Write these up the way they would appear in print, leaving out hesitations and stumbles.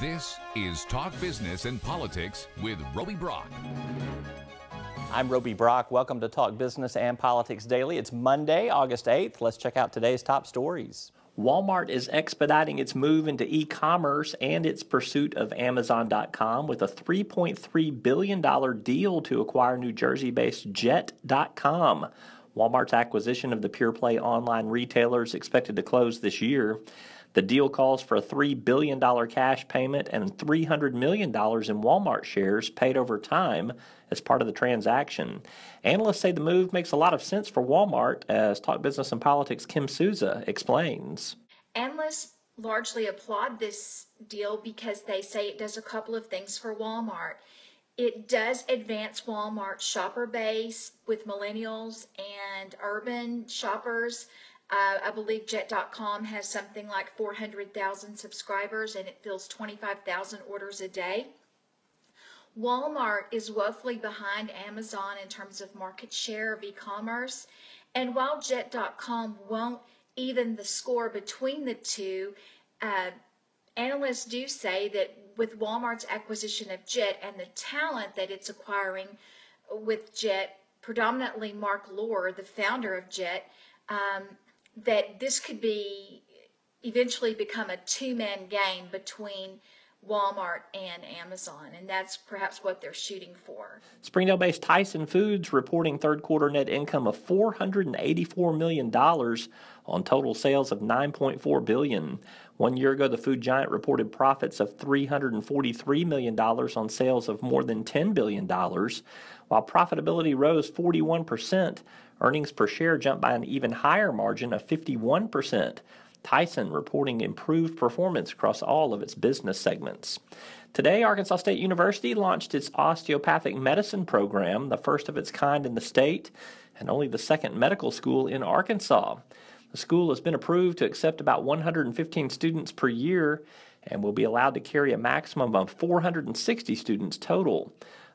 This is Talk Business and Politics with Roby Brock. I'm Roby Brock. Welcome to Talk Business and Politics Daily. It's Monday, August 8th. Let's check out today's top stories. Walmart is expediting its move into e-commerce and its pursuit of Amazon.com with a $3.3 billion deal to acquire New Jersey-based Jet.com. Walmart's acquisition of the pure-play online retailer is expected to close this year. The deal calls for a $3 billion cash payment and $300 million in Walmart shares paid over time as part of the transaction. Analysts say the move makes a lot of sense for Walmart, as Talk Business and Politics' Kim Souza explains. Analysts largely applaud this deal because they say it does a couple of things for Walmart. It does advance Walmart's shopper base with millennials and urban shoppers. I believe Jet.com has something like 400,000 subscribers and it fills 25,000 orders a day. Walmart is woefully behind Amazon in terms of market share of e-commerce. And while Jet.com won't even the score between the two, analysts do say that with Walmart's acquisition of Jet and the talent that it's acquiring with Jet, predominantly Mark Lohr, the founder of Jet, that this could be eventually become a two-man game between Walmart and Amazon, and that's perhaps what they're shooting for. Springdale-based Tyson Foods reporting third quarter net income of $484 million on total sales of $9.4 billion. 1 year ago, the food giant reported profits of $343 million on sales of more than $10 billion. While profitability rose 41%, earnings per share jumped by an even higher margin of 51%. Tyson reporting improved performance across all of its business segments. Today, Arkansas State University launched its osteopathic medicine program, the first of its kind in the state, and only the second medical school in Arkansas. The school has been approved to accept about 115 students per year and will be allowed to carry a maximum of 460 students total.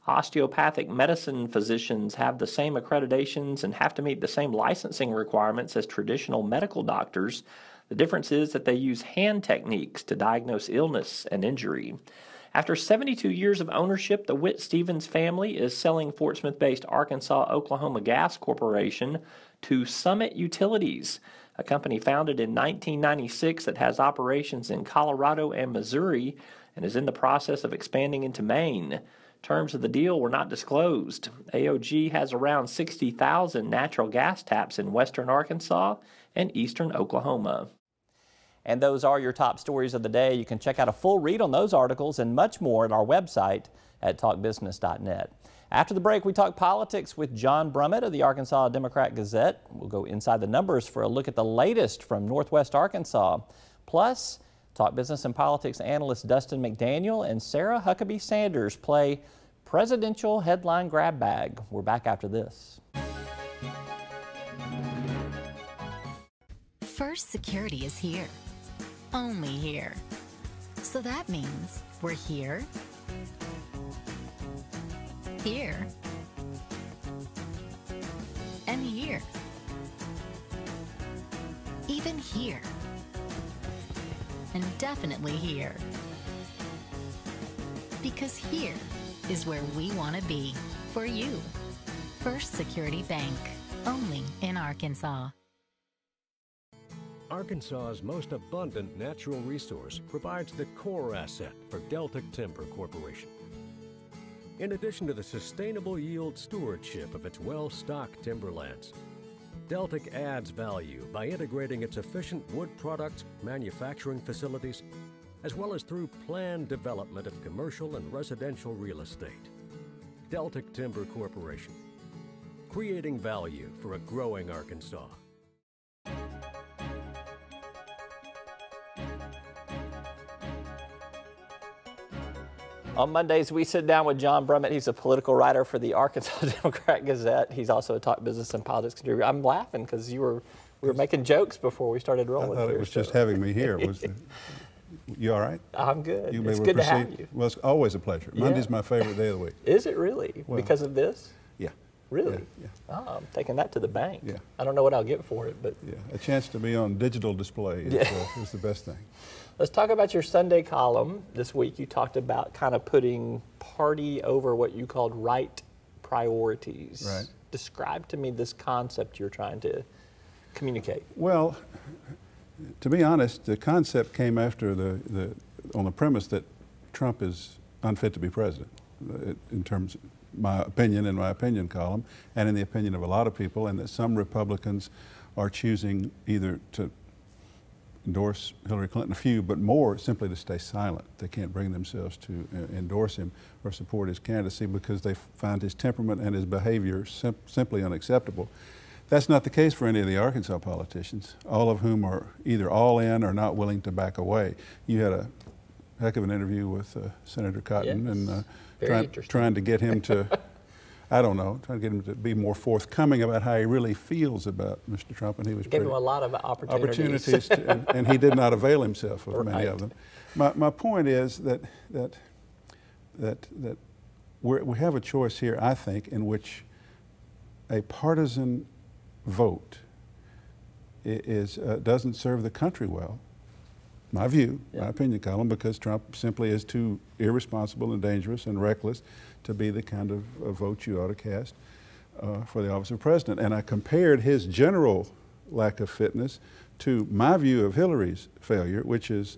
Osteopathic medicine physicians have the same accreditations and have to meet the same licensing requirements as traditional medical doctors. The difference is that they use hand techniques to diagnose illness and injury. After 72 years of ownership, the Whit Stevens family is selling Fort Smith-based Arkansas-Oklahoma Gas Corporation to Summit Utilities, a company founded in 1996 that has operations in Colorado and Missouri and is in the process of expanding into Maine. Terms of the deal were not disclosed. AOG has around 60,000 natural gas taps in western Arkansas and eastern Oklahoma. And those are your top stories of the day. You can check out a full read on those articles and much more at our website at talkbusiness.net. After the break, we talk politics with John Brummett of the Arkansas Democrat-Gazette. We'll go inside the numbers for a look at the latest from Northwest Arkansas. Plus, Talk Business and Politics analyst Dustin McDaniel and Sarah Huckabee Sanders play presidential headline grab bag. We're back after this. First Security is here. Only here. So that means we're here, here, and here. Even here. And definitely here. Because here is where we want to be for you. First Security Bank, only in Arkansas. Arkansas's most abundant natural resource provides the core asset for Deltic Timber Corporation. In addition to the sustainable yield stewardship of its well-stocked timberlands, Deltic adds value by integrating its efficient wood products manufacturing facilities, as well as through planned development of commercial and residential real estate. Deltic Timber Corporation, creating value for a growing Arkansas. On Mondays, we sit down with John Brummett. He's a political writer for the Arkansas Democrat-Gazette. He's also a Talk Business and Politics contributor. I'm laughing because we were making jokes before we started rolling. I thought it was just having me here. You all right? I'm good. It's good to have you. Well, it's always a pleasure. Yeah. Monday's my favorite day of the week. Is it really? Well, because of this? Yeah. Really? Yeah. Oh, I'm taking that to the bank. Yeah. I don't know what I'll get for it, but... Yeah, a chance to be on digital display is the best thing. Let's talk about your Sunday column. This week you talked about kind of putting party over what you called right priorities. Right. Describe to me this concept you're trying to communicate. Well, to be honest, the concept came after on the premise that Trump is unfit to be president, in terms of my opinion in my opinion column, and in the opinion of a lot of people, and that some Republicans are choosing either to endorse Hillary Clinton, a few, but more simply to stay silent. They can't bring themselves to endorse him or support his candidacy because they find his temperament and his behavior simply unacceptable. That's not the case for any of the Arkansas politicians, all of whom are either all in or not willing to back away. You had a heck of an interview with Senator Cotton, yes. and trying to get him to, I don't know, trying to get him to be more forthcoming about how he really feels about Mr. Trump, and he was gave him a lot of opportunities and he did not avail himself of many right. of them. My point is that we have a choice here, I think, in which a partisan vote doesn't serve the country well. My view, my opinion column, because Trump simply is too irresponsible and dangerous and reckless to be the kind of vote you ought to cast for the office of president. And I compared his general lack of fitness to my view of Hillary's failure, which is,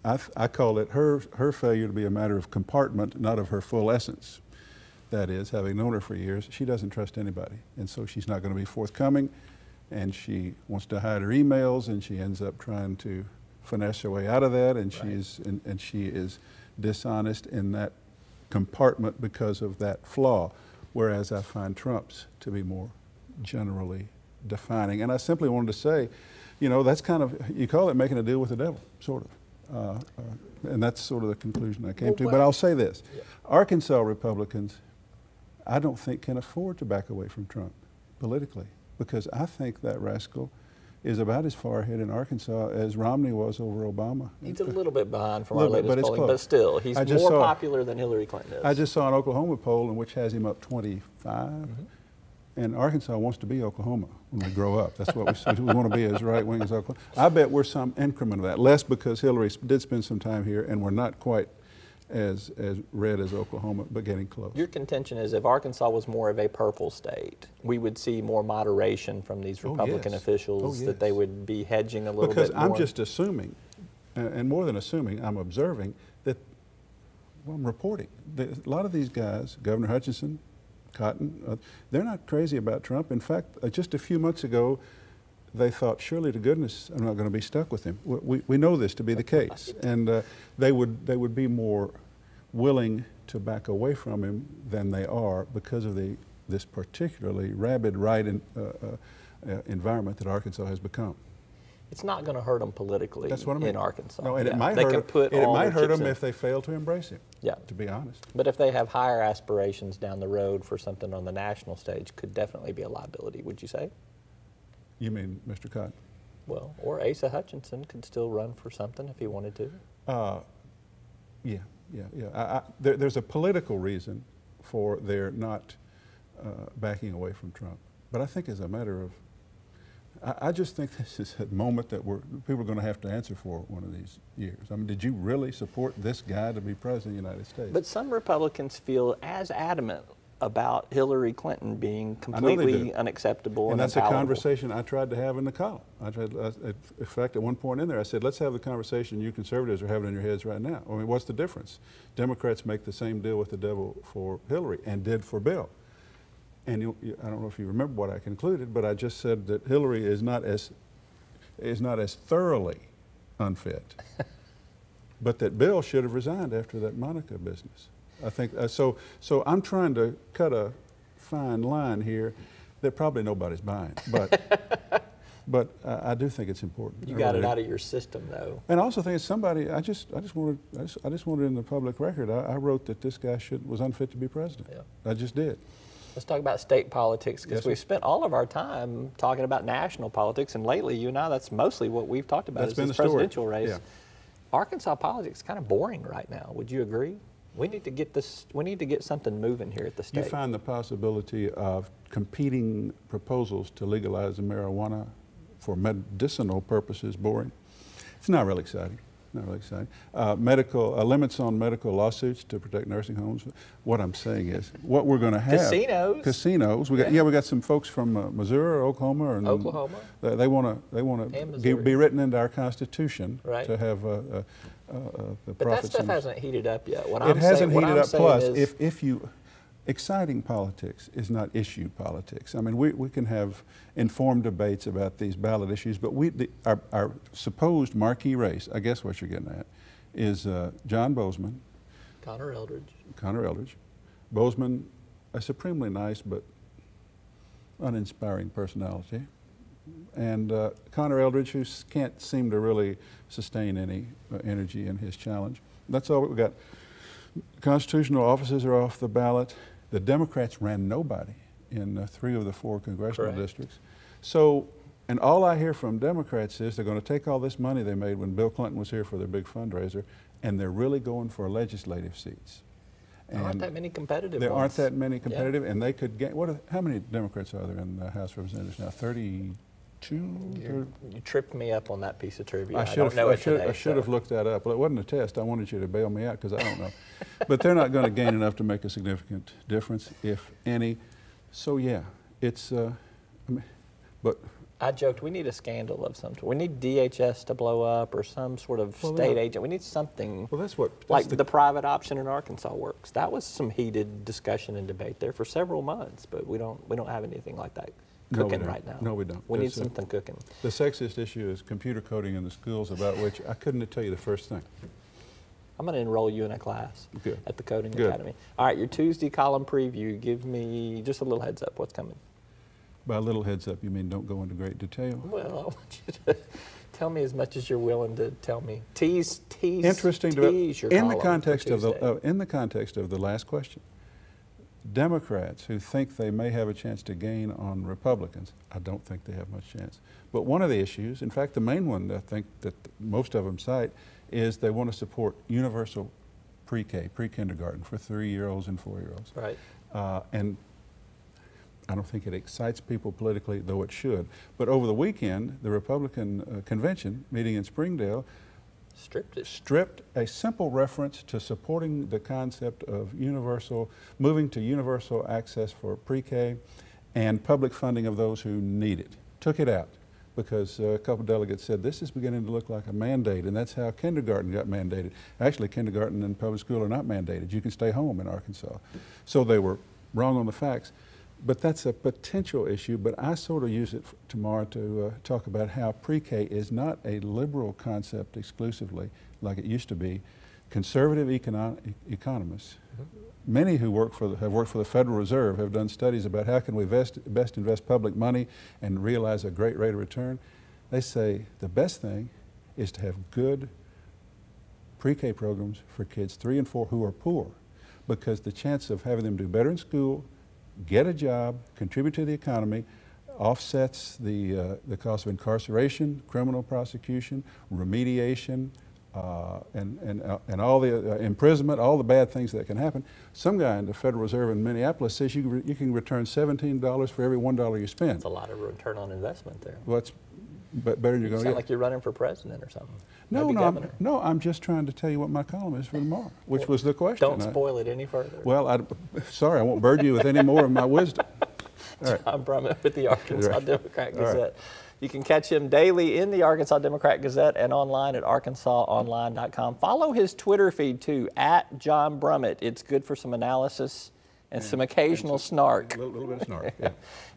I call it her failure to be a matter of compartment, not of her full essence. That is, having known her for years, she doesn't trust anybody, and so she's not going to be forthcoming, and she wants to hide her emails, and she ends up trying to finesse her way out of that, and she is dishonest in that compartment because of that flaw, whereas I find Trump's to be more generally defining. And I simply wanted to say, you know, that's kind of, you call it making a deal with the devil, sort of. And that's sort of the conclusion I came to. But I'll say this, Arkansas Republicans, I don't think can afford to back away from Trump politically, because I think that rascal is about as far ahead in Arkansas as Romney was over Obama. He's a little bit behind from our latest polling, close. but still, he's more popular than Hillary Clinton is. I just saw an Oklahoma poll in which has him up 25, and Arkansas wants to be Oklahoma when we grow up. That's what we want to be, as right-wing as Oklahoma. I bet we're some increment of that, less because Hillary did spend some time here, and we're not quite as red as Oklahoma, but getting close. Your contention is if Arkansas was more of a purple state, we would see more moderation from these Republican officials, that they would be hedging a little bit more? Because I'm just assuming, and more than assuming, I'm observing that, well, I'm reporting. A lot of these guys, Governor Hutchinson, Cotton, they're not crazy about Trump. In fact, just a few months ago, they thought, surely to goodness, I'm not going to be stuck with him. We know this to be the case, and they would be more willing to back away from him than they are because of this particularly rabid right environment that Arkansas has become. It's not going to hurt them politically in Arkansas. No, and it might hurt them if they fail to embrace him. Yeah, to be honest. But if they have higher aspirations down the road for something on the national stage, could definitely be a liability. Would you say? You mean Mr. Cotton? Well, or Asa Hutchinson could still run for something if he wanted to. There's a political reason for their not backing away from Trump. But I think as a matter of, I just think this is a moment that people are going to have to answer for one of these years. I mean, did you really support this guy to be president of the United States? But some Republicans feel as adamant about Hillary Clinton being completely unacceptable and that's unpalatable. a conversation I tried to have in the column. In fact, at one point in there, I said, let's have the conversation you conservatives are having in your heads right now. I mean, what's the difference? Democrats make the same deal with the devil for Hillary and did for Bill. And I don't know if you remember what I concluded, but I just said that Hillary is not as thoroughly unfit, but that Bill should have resigned after that Monica business. I think so I'm trying to cut a fine line here that probably nobody's buying, but I do think it's important. You got it out of your system, though. And I also think it's somebody. I just wanted in the public record. I wrote that this guy was unfit to be president. Yeah. I just did. Let's talk about state politics, because we've spent all of our time talking about national politics, and lately, you and I, that's mostly what we've talked about. That's been the presidential race. Yeah. Arkansas politics is kind of boring right now. Would you agree? We need to get this. We need to get something moving here at the state. You find the possibility of competing proposals to legalize marijuana for medicinal purposes boring? It's not really exciting. not really exciting. Medical limits on medical lawsuits to protect nursing homes. What I'm saying is, what we're going to have casinos. We got some folks from Missouri, or Oklahoma, and Oklahoma. They want to be written into our Constitution to have the but profits. That stuff hasn't heated up yet. It hasn't heated up. Plus, if you exciting politics is not issue politics. I mean, we can have informed debates about these ballot issues, but our supposed marquee race, I guess what you're getting at, is John Bozeman. Connor Eldridge. Bozeman, a supremely nice but uninspiring personality. And Connor Eldridge, who can't seem to really sustain any energy in his challenge. That's all we've got. Constitutional offices are off the ballot. The Democrats ran nobody in 3 of the 4 congressional districts. So, and all I hear from Democrats is they're going to take all this money they made when Bill Clinton was here for their big fundraiser, and they're really going for legislative seats. There aren't that many competitive There ones. aren't that many competitive, and they could get, how many Democrats are there in the House of Representatives now? 32? You tripped me up on that piece of trivia. I should have looked that up. Well, it wasn't a test. I wanted you to bail me out because I don't know. But they're not going to gain enough to make a significant difference, if any. So yeah, it's. But I joked we need a scandal of some sort. We need DHS to blow up or some sort of state agent. We need something. Well, that's like the private option in Arkansas works. That was some heated discussion and debate there for several months, but we don't have anything like that cooking right now. No, we don't. We need something cooking. The sexist issue is computer coding in the schools, about which I couldn't tell you the first thing. I'm going to enroll you in a class at the Coding Good. Academy. All right, your Tuesday column preview. Give me just a little heads up. What's coming? By a little heads up, you mean don't go into great detail? Well, I want you to tell me as much as you're willing to tell me. Tease your in the context of the last question. Democrats who think they may have a chance to gain on Republicans, I don't think they have much chance. But one of the issues, in fact the main one I think that most of them cite, is they want to support universal pre-K, pre-kindergarten for 3-year-olds and 4-year-olds. Right. And I don't think it excites people politically, though it should. But over the weekend, the Republican convention meeting in Springdale stripped a simple reference to supporting the concept of moving to universal access for pre-K and public funding of those who need it. Took it out because a couple of delegates said this is beginning to look like a mandate, and that's how kindergarten got mandated. Actually, kindergarten and public school are not mandated. You can stay home in Arkansas. So they were wrong on the facts. But that's a potential issue, but I sort of use it tomorrow to talk about how pre-K is not a liberal concept exclusively like it used to be. Conservative economists, many who have worked for the Federal Reserve, have done studies about how can we best invest public money and realize a great rate of return. They say the best thing is to have good pre-K programs for kids 3 and 4 who are poor, because the chance of having them do better in school, get a job, contribute to the economy, offsets the cost of incarceration, criminal prosecution, remediation, and all the imprisonment, all the bad things that can happen. Some guy in the Federal Reserve in Minneapolis says you can return $17 for every $1 you spend. That's a lot of return on investment there. Well, it's better than you're going to get. Sound like you're running for president or something. No, I'm just trying to tell you what my column is for tomorrow, which was the question. Don't spoil it any further. Well, sorry, I won't burden you with any more of my wisdom. All right. John Brummett with the Arkansas Democrat Gazette. Right. You can catch him daily in the Arkansas Democrat Gazette and online at arkansasonline.com. Follow his Twitter feed too, at John Brummett. It's good for some analysis and some occasional snark. A little bit of snark, yeah.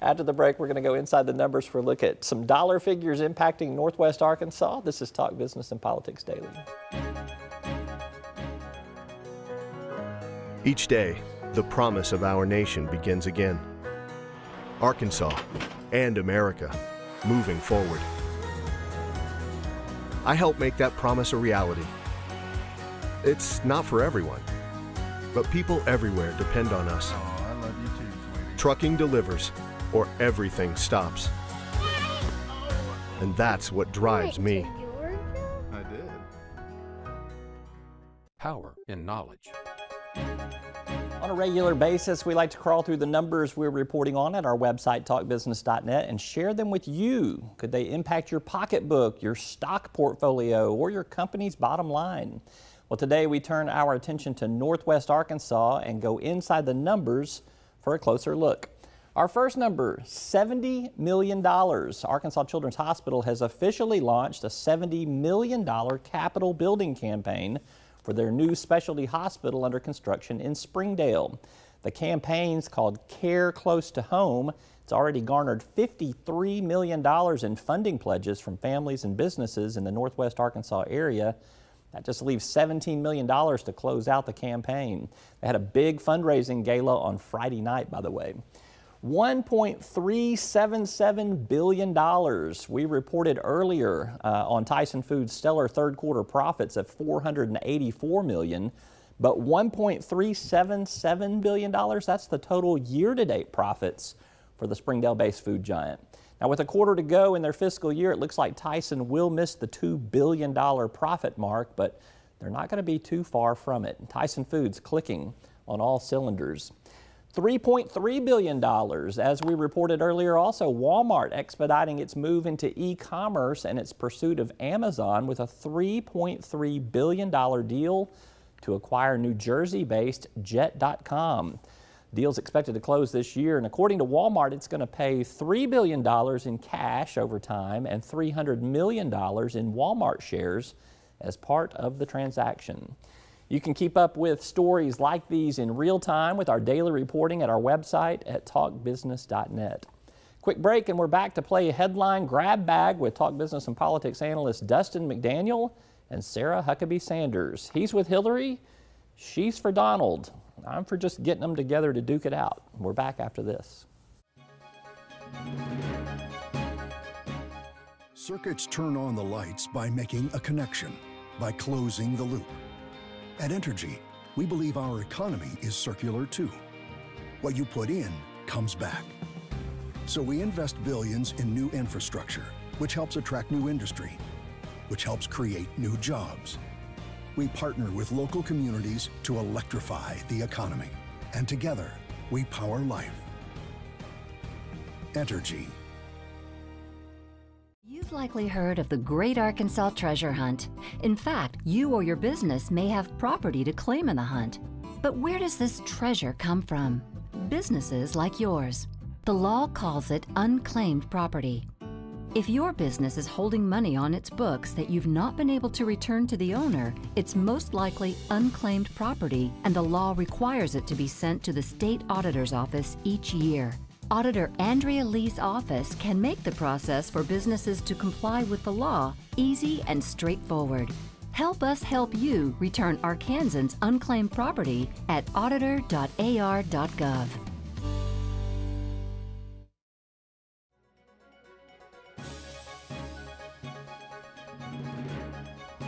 After the break, we're going to go inside the numbers for a look at some dollar figures impacting Northwest Arkansas. This is Talk Business and Politics Daily. Each day, the promise of our nation begins again. Arkansas and America moving forward. I help make that promise a reality. It's not for everyone, but people everywhere depend on us. Oh, I love you too, sweetie. Trucking delivers, or everything stops. And that's what drives me. I did. Power in knowledge. On a regular basis, we like to crawl through the numbers we're reporting on at our website, talkbusiness.net, and share them with you. Could they impact your pocketbook, your stock portfolio, or your company's bottom line? Well, today we turn our attention to Northwest Arkansas and go inside the numbers for a closer look. Our first number, $70 million. Arkansas Children's Hospital has officially launched a $70 million capital building campaign for their new specialty hospital under construction in Springdale. The campaign's called Care Close to Home. It's already garnered $53 million in funding pledges from families and businesses in the Northwest Arkansas area. That just leaves $17 million to close out the campaign. They had a big fundraising gala on Friday night, by the way. $1.377 billion. We reported earlier on Tyson Foods' stellar third quarter profits of $484 million, but $1.377 billion, that's the total year-to-date profits for the Springdale-based food giant. Now, with a quarter to go in their fiscal year, it looks like Tyson will miss the $2 billion profit mark, but they're not going to be too far from it. Tyson Foods clicking on all cylinders. $3.3 billion, as we reported earlier. Also, Walmart expediting its move into e-commerce and its pursuit of Amazon with a $3.3 billion deal to acquire New Jersey-based Jet.com. Deal's expected to close this year, and according to Walmart, it's going to pay $3 billion in cash over time and $300 million in Walmart shares as part of the transaction. You can keep up with stories like these in real time with our daily reporting at our website at talkbusiness.net. Quick break and we're back to play headline grab bag with Talk Business and Politics analyst Dustin McDaniel and Sarah Huckabee Sanders. He's with Hillary, she's for Donald. I'm for just getting them together to duke it out. We're back after this. Circuits turn on the lights by making a connection, by closing the loop. At Entergy, we believe our economy is circular too. What you put in comes back. So we invest billions in new infrastructure, which helps attract new industry, which helps create new jobs. We partner with local communities to electrify the economy. And together, we power life. Entergy. You've likely heard of the Great Arkansas Treasure Hunt. In fact, you or your business may have property to claim in the hunt. But where does this treasure come from? Businesses like yours. The law calls it unclaimed property. If your business is holding money on its books that you've not been able to return to the owner, it's most likely unclaimed property, and the law requires it to be sent to the state auditor's office each year. Auditor Andrea Lee's office can make the process for businesses to comply with the law easy and straightforward. Help us help you return Arkansans' unclaimed property at auditor.ar.gov.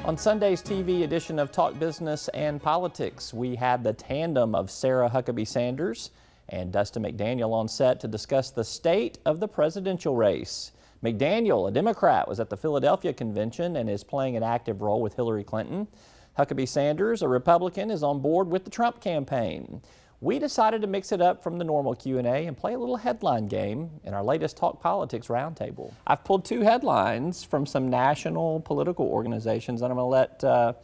On Sunday's TV edition of Talk Business and Politics, we had the tandem of Sarah Huckabee Sanders and Dustin McDaniel on set to discuss the state of the presidential race. McDaniel, a Democrat, was at the Philadelphia convention and is playing an active role with Hillary Clinton. Huckabee Sanders, a Republican, is on board with the Trump campaign. We decided to mix it up from the normal Q&A and play a little headline game in our latest Talk Politics Roundtable. I've pulled two headlines from some national political organizations, and I'm going to let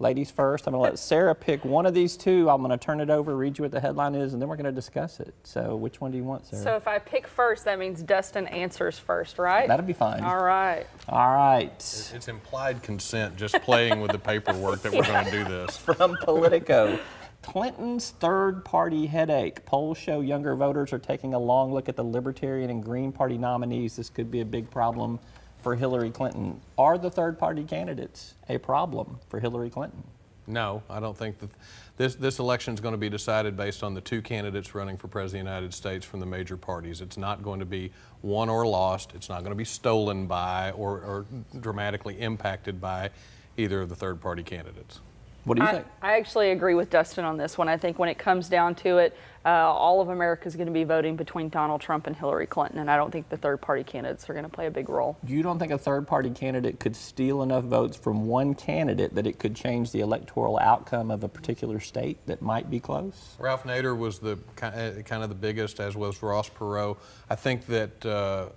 ladies first. I'm going to let Sarah pick one of these two. I'm going to turn it over, read you what the headline is, and then we're going to discuss it. So which one do you want, Sarah? So if I pick first, that means Dustin answers first, right? That'll be fine. All right. All right. It's implied consent, just playing with the paperwork that we're going to do this. From Politico. Clinton's third-party headache. Polls show younger voters are taking a long look at the Libertarian and Green Party nominees. This could be a big problem for Hillary Clinton. Are the third-party candidates a problem for Hillary Clinton? No, I don't think that this election is going to be decided based on the two candidates running for President of the United States from the major parties. It's not going to be won or lost. It's not going to be stolen by or dramatically impacted by either of the third-party candidates. What do you think? I actually agree with Dustin on this one. I think when it comes down to it, all of America is going to be voting between Donald Trump and Hillary Clinton, and I don't think the third-party candidates are going to play a big role. You don't think a third-party candidate could steal enough votes from one candidate that it could change the electoral outcome of a particular state that might be close? Ralph Nader was the kind of the biggest, as was Ross Perot. I think that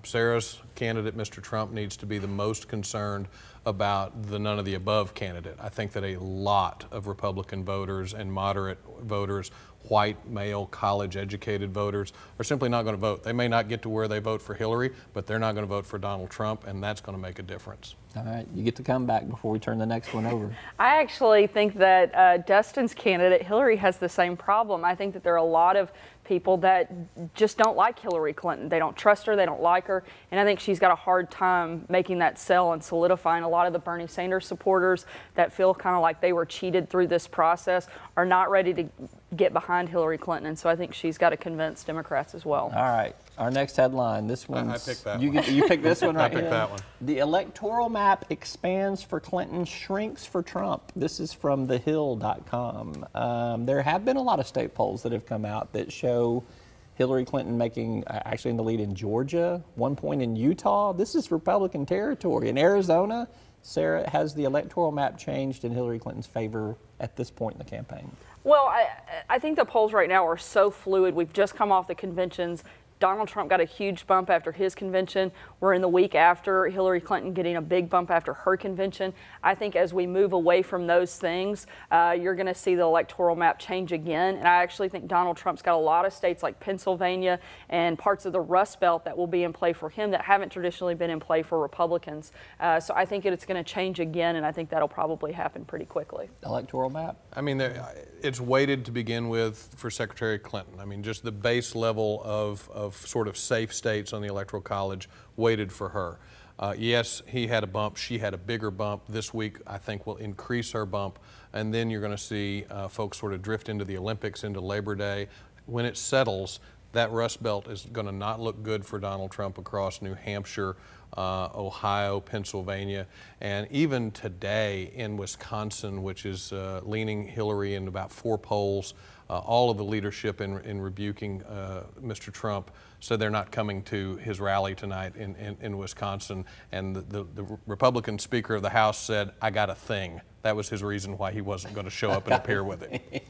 Sarah's candidate, Mr. Trump, needs to be the most concerned about the none of the above candidate. I think that a lot of Republican voters and moderate voters, white, male, college-educated voters, are simply not going to vote. They may not get to where they vote for Hillary, but they're not going to vote for Donald Trump, and that's going to make a difference. All right, you get to come back before we turn the next one over. I actually think that Dustin's candidate, Hillary, has the same problem. I think that there are a lot of people that just don't like Hillary Clinton. They don't trust her, they don't like her, and I think she's got a hard time making that sell and solidifying. A lot of the Bernie Sanders supporters that feel kind of like they were cheated through this process are not ready to get behind Hillary Clinton, and so I think she's got to convince Democrats as well. All right, our next headline. This one. I picked that one. You picked this one right I picked that one. The electoral map expands for Clinton, shrinks for Trump. This is from thehill.com. There have been a lot of state polls that have come out that show Hillary Clinton making actually in the lead in Georgia, 1 point in Utah. This is Republican territory. In Arizona, Sarah, has the electoral map changed in Hillary Clinton's favor at this point in the campaign? Well, I think the polls right now are so fluid. We've just come off the conventions. Donald Trump got a huge bump after his convention. We're in the week after Hillary Clinton getting a big bump after her convention. I think as we move away from those things, you're going to see the electoral map change again. And I actually think Donald Trump's got a lot of states like Pennsylvania and parts of the Rust Belt that will be in play for him that haven't traditionally been in play for Republicans. So I think it's going to change again, and I think that'll probably happen pretty quickly. Electoral map? I mean, it's weighted to begin with for Secretary Clinton. I mean, just the base level of sort of safe states on the Electoral College weighted for her. Yes, he had a bump. She had a bigger bump. This week, I think, will increase her bump. And then you're going to see folks sort of drift into the Olympics, into Labor Day. When it settles, that Rust Belt is going to not look good for Donald Trump across New Hampshire, Ohio, Pennsylvania, and even today in Wisconsin, which is leaning Hillary in about 4 polls. All of the leadership in rebuking Mr. Trump said they're not coming to his rally tonight in Wisconsin. And the Republican Speaker of the House said, "I got a thing." That was his reason why he wasn't going to show up and appear with it.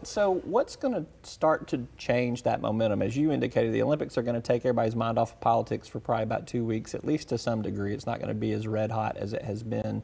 So what's going to start to change that momentum? As you indicated, the Olympics are going to take everybody's mind off of politics for probably about 2 weeks, at least to some degree. It's not going to be as red hot as it has been.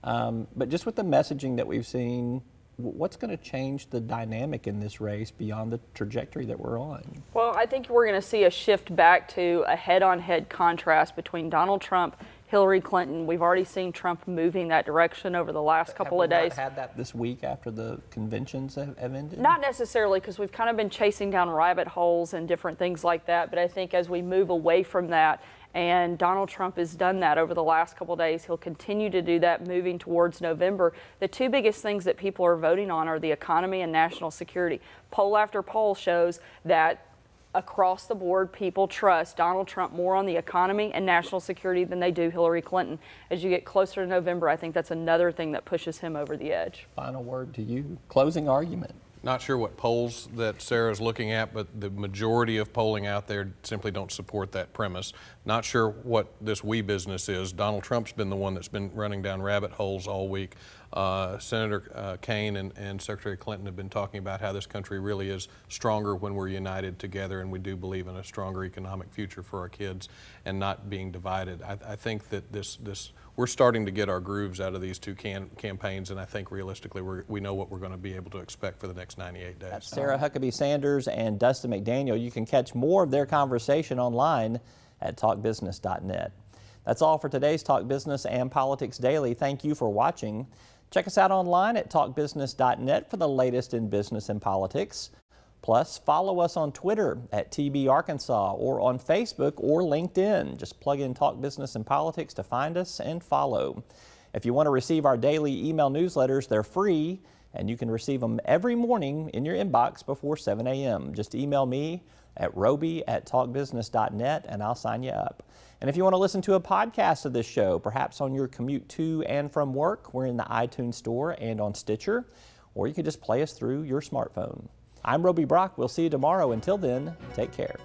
But just with the messaging that we've seen, what's going to change the dynamic in this race beyond the trajectory that we're on? Well, I think we're going to see a shift back to a head-on-head contrast between Donald Trump, Hillary Clinton. We've already seen Trump moving that direction over the last couple of days. Have we not had that this week after the conventions have ended? Not necessarily, because we've kind of been chasing down rabbit holes and different things like that. But I think as we move away from that, and Donald Trump has done that over the last couple of days, he'll continue to do that moving towards November. The 2 biggest things that people are voting on are the economy and national security. Poll after poll shows that across the board, people trust Donald Trump more on the economy and national security than they do Hillary Clinton. As you get closer to November, I think that's another thing that pushes him over the edge. Final word to you. Closing argument. Not sure what polls that Sarah's looking at, but the majority of polling out there simply don't support that premise. Not sure what this we business is. Donald Trump's been the one that's been running down rabbit holes all week. Senator Kaine and Secretary Clinton have been talking about how this country really is stronger when we're united together, and we do believe in a stronger economic future for our kids and not being divided. I think that we're starting to get our grooves out of these 2 campaigns, and I think realistically we know what we're going to be able to expect for the next 98 days. That's Sarah Huckabee Sanders and Dustin McDaniel. You can catch more of their conversation online at talkbusiness.net. That's all for today's Talk Business and Politics Daily. Thank you for watching. Check us out online at talkbusiness.net for the latest in business and politics. Plus, follow us on Twitter at TB Arkansas or on Facebook or LinkedIn. Just plug in Talk Business and Politics to find us and follow. If you want to receive our daily email newsletters, they're free, and you can receive them every morning in your inbox before 7 a.m. Just email me at roby@talkbusiness.net and I'll sign you up. And if you want to listen to a podcast of this show, perhaps on your commute to and from work, we're in the iTunes Store and on Stitcher, or you can just play us through your smartphone. I'm Roby Brock. We'll see you tomorrow. Until then, take care.